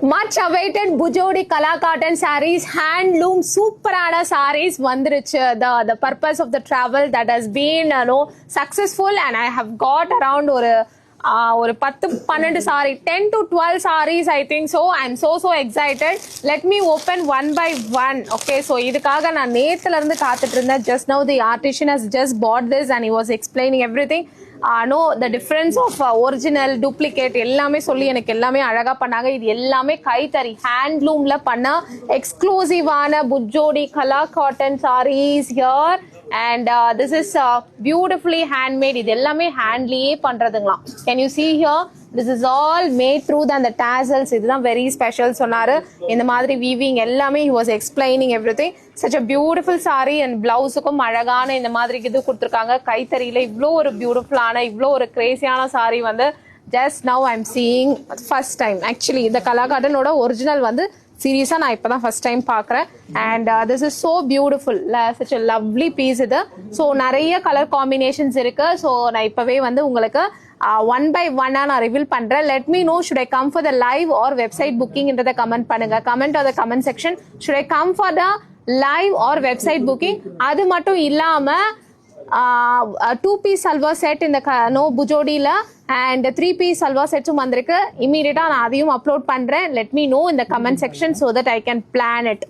Much awaited Bujodi Kala cotton sarees, handloom சூப்பரான sarees வந்துருச்சு. The purpose of the travel that has been successful, and I have got around ஒரு 10-12 sorry 10 to 12 sarees I think so. I'm so excited. Let me open one by one. Okay, so இதுக்காக நான் நேத்துல இருந்து காத்துட்டு இருந்தேன். Just now the artisan has just bought this and he was explaining everything. No, the difference of original duplicate எல்லாமே சொல்லி எனக்கு எல்லாமே அழகா பண்ணாங்க. இது எல்லாமே கைத்தறி ஹேண்ட்லூம்ல பண்ண எக்ஸ்க்ளூசிவான புஜோடி கலா cotton sarees here. And this is beautifully handmade. இது எல்லாமே ஹேண்ட்லயே பண்றதுங்களாம். Can you see here? This is all made through the tassels. இதுதான் very special சொன்னாரு. இந்த மாதிரி weaving எல்லாமே he was explaining everything. Such a beautiful saree and blouse-க்கும் அழகான இந்த மாதிரி இது கொடுத்திருக்காங்க. கைத்தறியில இவ்ளோ ஒரு பியூட்டிஃபுல்லான இவ்ளோ ஒரு கிரேசியான saree வந்து just now I'm seeing first time. Actually இந்த கலா காட்டனோட ஒரிஜினல் வந்து சீரியஸா நான் இப்பதான் ஃபர்ஸ்ட் டைம் பாக்குறேன். And this is so beautiful. Such a lovely piece இது. ஸோ நிறைய கலர் காம்பினேஷன்ஸ் இருக்கு. ஸோ நான் இப்பவே வந்து உங்களுக்கு ஒன் பை ஒன்னா நான் ரிவீல் பண்றேன். Let me know should I come for the live or website புக்கிங்ன்றத கமெண்ட் பண்ணுங்க. Comment or the comment section. Should I come for the live or website booking. அது மட்டும் இல்லாம 2-piece சல்வார் செட் இந்த புஜோடியில and 3-piece salwar செட்ஸும் வந்திருக்கு. இமீடியட்டா நான் அதையும் அப்லோட் பண்றேன். Let me know in the comment section so that I can plan it.